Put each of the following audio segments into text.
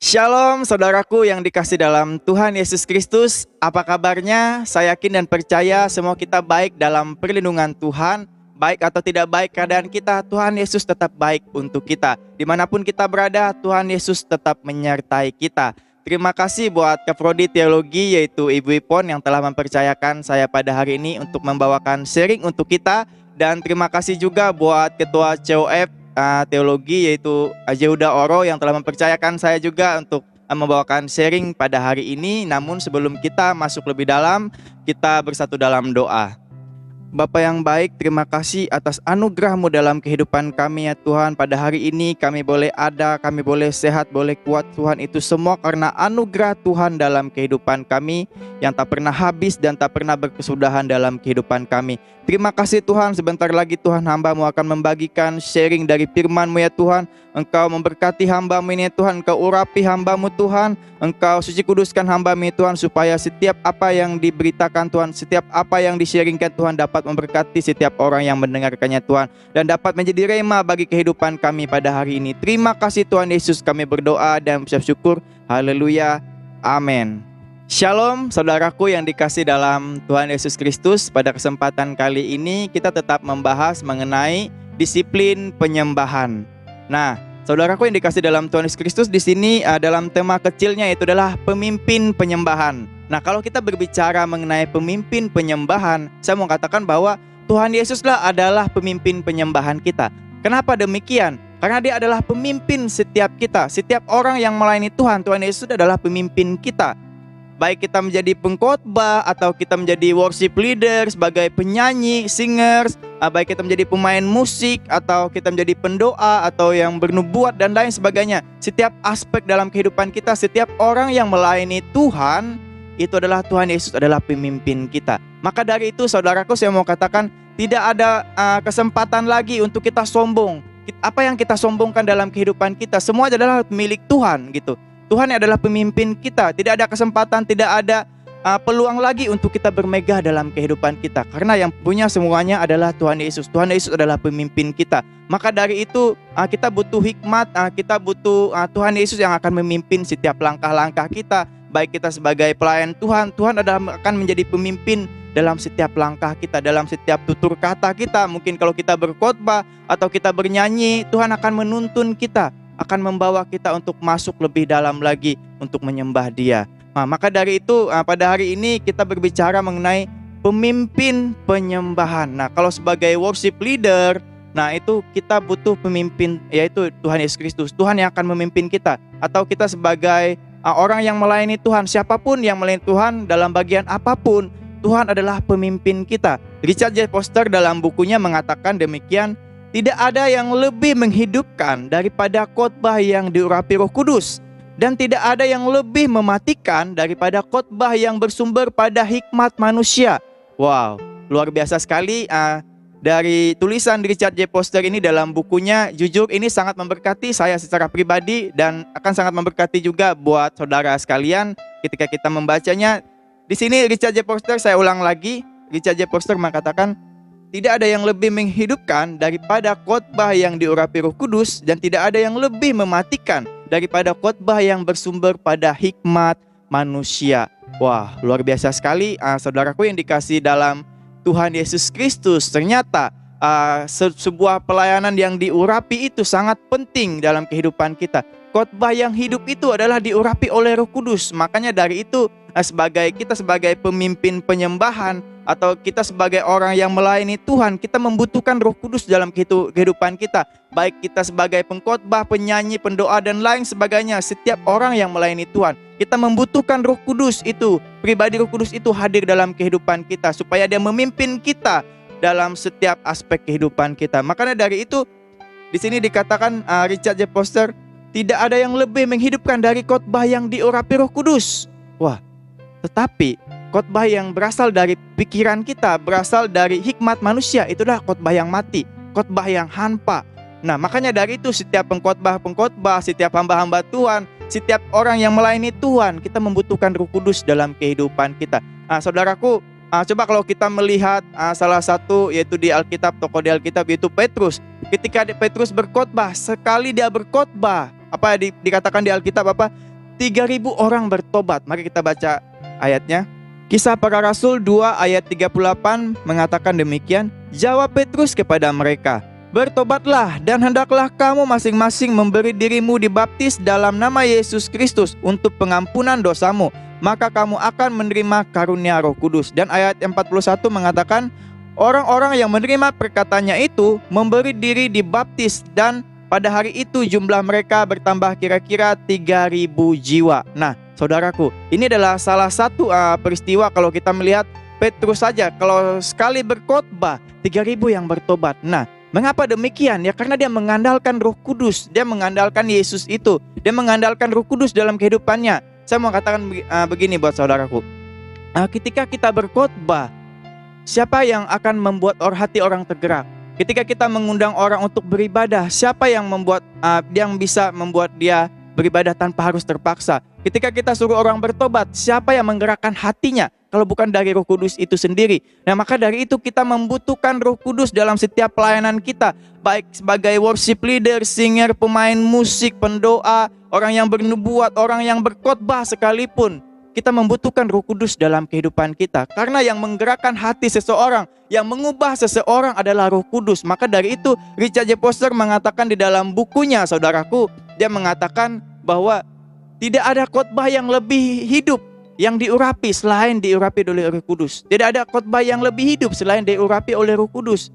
Shalom saudaraku yang dikasih dalam Tuhan Yesus Kristus. Apa kabarnya? Saya yakin dan percaya semua kita baik dalam perlindungan Tuhan. Baik atau tidak baik keadaan kita, Tuhan Yesus tetap baik untuk kita. Dimanapun kita berada, Tuhan Yesus tetap menyertai kita. Terima kasih buat Kefrodi Teologi, yaitu Ibu Ipon yang telah mempercayakan saya pada hari ini untuk membawakan sharing untuk kita. Dan terima kasih juga buat Ketua COF Teologi, yaitu Ajeuda Oro, yang telah mempercayakan saya juga untuk membawakan sharing pada hari ini. Namun sebelum kita masuk lebih dalam, kita bersatu dalam doa. Bapa yang baik, terima kasih atas anugerah-Mu dalam kehidupan kami ya Tuhan. Pada hari ini kami boleh ada, kami boleh sehat, boleh kuat Tuhan. Itu semua karena anugerah Tuhan dalam kehidupan kami yang tak pernah habis dan tak pernah berkesudahan dalam kehidupan kami. Terima kasih Tuhan, sebentar lagi Tuhan hamba-Mu akan membagikan sharing dari firman-Mu ya Tuhan. Engkau memberkati hamba-Mu ini ya Tuhan, Engkau urapi hamba-Mu Tuhan, Engkau suci kuduskan hamba-Mu ya Tuhan, supaya setiap apa yang diberitakan Tuhan, setiap apa yang di-sharingkan Tuhan dapat memberkati setiap orang yang mendengarkannya Tuhan, dan dapat menjadi rema bagi kehidupan kami pada hari ini. Terima kasih Tuhan Yesus, kami berdoa dan mengucap syukur. Haleluya, amin. Shalom saudaraku yang dikasih dalam Tuhan Yesus Kristus. Pada kesempatan kali ini kita tetap membahas mengenai disiplin penyembahan. Nah, saudaraku yang dikasih dalam Tuhan Yesus Kristus, di sini dalam tema kecilnya itu adalah pemimpin penyembahan. Nah, kalau kita berbicara mengenai pemimpin penyembahan, saya mau katakan bahwa Tuhan Yesuslah adalah pemimpin penyembahan kita. Kenapa demikian? Karena Dia adalah pemimpin setiap kita. Setiap orang yang melayani Tuhan, Tuhan Yesus adalah pemimpin kita. Baik kita menjadi pengkhotbah atau kita menjadi worship leader, sebagai penyanyi, singers, baik kita menjadi pemain musik atau kita menjadi pendoa atau yang bernubuat dan lain sebagainya. Setiap aspek dalam kehidupan kita, setiap orang yang melayani Tuhan, itu adalah Tuhan Yesus adalah pemimpin kita. Maka dari itu saudaraku, saya mau katakan tidak ada kesempatan lagi untuk kita sombong. Apa yang kita sombongkan dalam kehidupan kita, semua adalah milik Tuhan gitu. Tuhan adalah pemimpin kita. Tidak ada kesempatan, tidak ada peluang lagi untuk kita bermegah dalam kehidupan kita. Karena yang punya semuanya adalah Tuhan Yesus. Tuhan Yesus adalah pemimpin kita. Maka dari itu kita butuh hikmat, kita butuh Tuhan Yesus yang akan memimpin setiap langkah-langkah kita. Baik kita sebagai pelayan Tuhan, Tuhan akan menjadi pemimpin dalam setiap langkah kita, dalam setiap tutur kata kita. Mungkin kalau kita berkhotbah atau kita bernyanyi, Tuhan akan menuntun kita, akan membawa kita untuk masuk lebih dalam lagi untuk menyembah Dia. Nah, maka dari itu pada hari ini kita berbicara mengenai pemimpin penyembahan. Nah, kalau sebagai worship leader, nah itu kita butuh pemimpin, yaitu Tuhan Yesus Kristus. Tuhan yang akan memimpin kita. Atau kita sebagai orang yang melayani Tuhan, siapapun yang melayani Tuhan dalam bagian apapun, Tuhan adalah pemimpin kita. Richard J. Foster dalam bukunya mengatakan demikian, tidak ada yang lebih menghidupkan daripada khotbah yang diurapi Roh Kudus, dan tidak ada yang lebih mematikan daripada khotbah yang bersumber pada hikmat manusia. Wow, luar biasa sekali dari tulisan Richard J. Foster ini dalam bukunya. Jujur ini sangat memberkati saya secara pribadi dan akan sangat memberkati juga buat saudara sekalian ketika kita membacanya. Di sini Richard J. Foster, saya ulang lagi, Richard J. Foster mengatakan, tidak ada yang lebih menghidupkan daripada khotbah yang diurapi Roh Kudus, dan tidak ada yang lebih mematikan daripada khotbah yang bersumber pada hikmat manusia. Wah, luar biasa sekali saudaraku yang dikasih dalam Tuhan Yesus Kristus. Ternyata sebuah pelayanan yang diurapi itu sangat penting dalam kehidupan kita. Khotbah yang hidup itu adalah diurapi oleh Roh Kudus. Makanya dari itu kita sebagai pemimpin penyembahan atau kita sebagai orang yang melayani Tuhan, kita membutuhkan Roh Kudus dalam kehidupan kita. Baik kita sebagai pengkhotbah, penyanyi, pendoa dan lain sebagainya. Setiap orang yang melayani Tuhan, kita membutuhkan Roh Kudus itu, pribadi Roh Kudus itu hadir dalam kehidupan kita supaya Dia memimpin kita dalam setiap aspek kehidupan kita. Makanya dari itu di sini dikatakan Richard J. Foster, tidak ada yang lebih menghidupkan dari khotbah yang diurapi Roh Kudus. Wah, tetapi khotbah yang berasal dari pikiran kita, berasal dari hikmat manusia, itulah khotbah yang mati, khotbah yang hampa. Nah, makanya dari itu setiap pengkhotbah, setiap hamba-hamba Tuhan, setiap orang yang melayani Tuhan, kita membutuhkan Roh Kudus dalam kehidupan kita. Saudaraku, coba kalau kita melihat salah satu, yaitu di Alkitab, tokoh di Alkitab, yaitu Petrus. Ketika Petrus berkhotbah, sekali dia berkhotbah, apa dikatakan di Alkitab apa? 3.000 orang bertobat. Mari kita baca ayatnya. Kisah Para Rasul 2 ayat 38 mengatakan demikian. Jawab Petrus kepada mereka, bertobatlah dan hendaklah kamu masing-masing memberi dirimu dibaptis dalam nama Yesus Kristus untuk pengampunan dosamu, maka kamu akan menerima karunia Roh Kudus. Dan ayat 41 mengatakan, orang-orang yang menerima perkataannya itu memberi diri dibaptis, dan pada hari itu jumlah mereka bertambah kira-kira 3.000 jiwa. Nah, saudaraku, ini adalah salah satu peristiwa kalau kita melihat Petrus saja, kalau sekali berkhotbah 3.000 yang bertobat. Nah, mengapa demikian? Ya karena dia mengandalkan Roh Kudus, dia mengandalkan Yesus itu, dia mengandalkan Roh Kudus dalam kehidupannya. Saya mau katakan begini buat saudaraku, ketika kita berkhotbah, siapa yang akan membuat hati orang tergerak? Ketika kita mengundang orang untuk beribadah, siapa yang bisa membuat dia beribadah tanpa harus terpaksa? Ketika kita suruh orang bertobat, siapa yang menggerakkan hatinya kalau bukan dari Roh Kudus itu sendiri? Nah, maka dari itu kita membutuhkan Roh Kudus dalam setiap pelayanan kita, baik sebagai worship leader, singer, pemain musik, pendoa, orang yang bernubuat, orang yang berkhotbah sekalipun. Kita membutuhkan Roh Kudus dalam kehidupan kita, karena yang menggerakkan hati seseorang, yang mengubah seseorang adalah Roh Kudus. Maka dari itu Richard J. Foster mengatakan di dalam bukunya, saudaraku, dia mengatakan bahwa tidak ada khotbah yang lebih hidup yang diurapi selain diurapi oleh Roh Kudus. Tidak ada khotbah yang lebih hidup selain diurapi oleh Roh Kudus.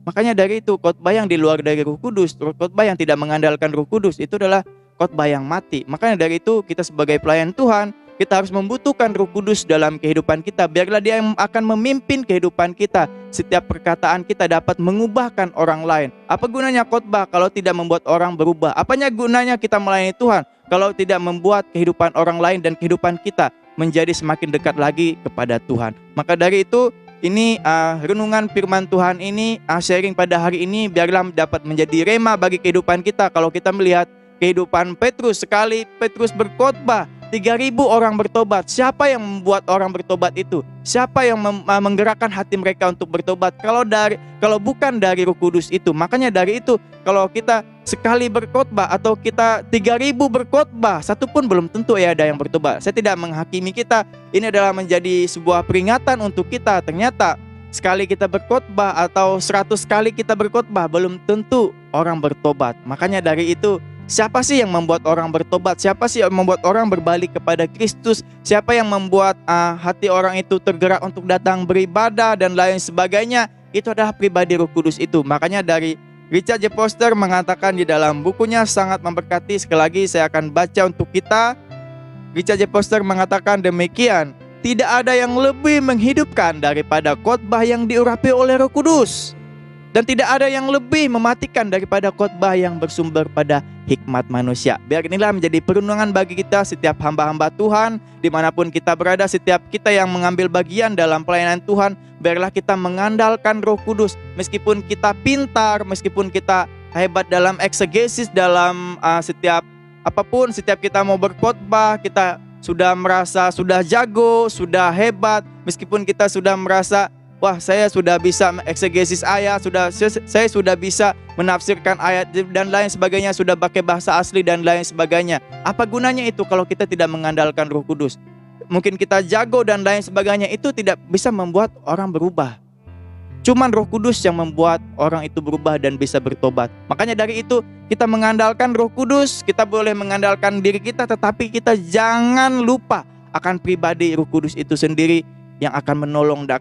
Makanya dari itu khotbah yang di luar dari Roh Kudus, khotbah yang tidak mengandalkan Roh Kudus, itu adalah khotbah yang mati. Makanya dari itu kita sebagai pelayan Tuhan, kita harus membutuhkan Roh Kudus dalam kehidupan kita. Biarlah dia yang akan memimpin kehidupan kita. Setiap perkataan kita dapat mengubahkan orang lain. Apa gunanya khotbah kalau tidak membuat orang berubah? Apanya gunanya kita melayani Tuhan kalau tidak membuat kehidupan orang lain dan kehidupan kita menjadi semakin dekat lagi kepada Tuhan? Maka dari itu, ini renungan firman Tuhan ini, sharing pada hari ini, biarlah dapat menjadi rema bagi kehidupan kita. Kalau kita melihat kehidupan Petrus, sekali Petrus berkhotbah, 3.000 orang bertobat. Siapa yang membuat orang bertobat itu? Siapa yang menggerakkan hati mereka untuk bertobat? Kalau bukan dari Roh Kudus itu. Makanya dari itu, kalau kita sekali berkhotbah atau kita 3.000 berkhotbah, satu pun belum tentu ada yang bertobat. Saya tidak menghakimi kita. Ini adalah menjadi sebuah peringatan untuk kita. Ternyata sekali kita berkhotbah atau 100 kali kita berkhotbah, belum tentu orang bertobat. Makanya dari itu, siapa sih yang membuat orang bertobat? Siapa sih yang membuat orang berbalik kepada Kristus? Siapa yang membuat hati orang itu tergerak untuk datang beribadah dan lain sebagainya? Itu adalah pribadi Roh Kudus itu. Makanya dari Richard J. Foster mengatakan di dalam bukunya sangat memberkati. Sekali lagi saya akan baca untuk kita. Richard J. Foster mengatakan demikian, tidak ada yang lebih menghidupkan daripada khotbah yang diurapi oleh Roh Kudus. Dan tidak ada yang lebih mematikan daripada khotbah yang bersumber pada hikmat manusia. Biar inilah menjadi perenungan bagi kita, setiap hamba-hamba Tuhan, dimanapun kita berada, setiap kita yang mengambil bagian dalam pelayanan Tuhan, biarlah kita mengandalkan Roh Kudus. Meskipun kita pintar, meskipun kita hebat dalam eksegesis, dalam setiap apapun, setiap kita mau berkhotbah, kita sudah merasa sudah jago, sudah hebat, meskipun kita sudah merasa, wah, saya sudah bisa eksegesis ayat, saya sudah bisa menafsirkan ayat dan lain sebagainya, sudah pakai bahasa asli dan lain sebagainya. Apa gunanya itu kalau kita tidak mengandalkan Roh Kudus? Mungkin kita jago dan lain sebagainya, itu tidak bisa membuat orang berubah. Cuman Roh Kudus yang membuat orang itu berubah dan bisa bertobat. Makanya dari itu kita mengandalkan Roh Kudus, kita boleh mengandalkan diri kita, tetapi kita jangan lupa akan pribadi Roh Kudus itu sendiri, yang akan menolong dan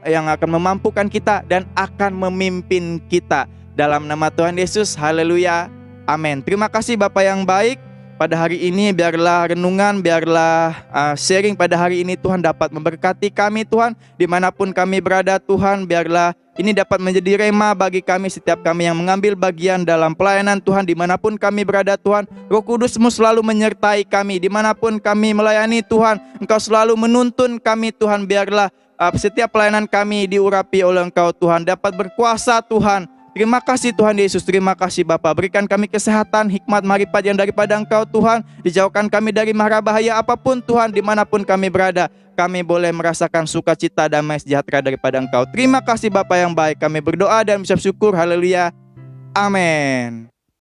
yang akan memampukan kita dan akan memimpin kita. Dalam nama Tuhan Yesus, haleluya, amin. Terima kasih Bapak yang baik. Pada hari ini biarlah renungan, biarlah sharing pada hari ini Tuhan dapat memberkati kami Tuhan. Dimanapun kami berada Tuhan, biarlah ini dapat menjadi rema bagi kami, setiap kami yang mengambil bagian dalam pelayanan Tuhan. Dimanapun kami berada Tuhan, Roh Kudus-Mu selalu menyertai kami. Dimanapun kami melayani Tuhan, Engkau selalu menuntun kami Tuhan. Biarlah setiap pelayanan kami diurapi oleh Engkau Tuhan, dapat berkuasa Tuhan. Terima kasih Tuhan Yesus, terima kasih Bapa. Berikan kami kesehatan, hikmat, marifat yang daripada Engkau Tuhan. Dijauhkan kami dari mara bahaya apapun Tuhan. Dimanapun kami berada, kami boleh merasakan sukacita, damai, sejahtera daripada Engkau. Terima kasih Bapa yang baik. Kami berdoa dan mengucap syukur, haleluya, amin.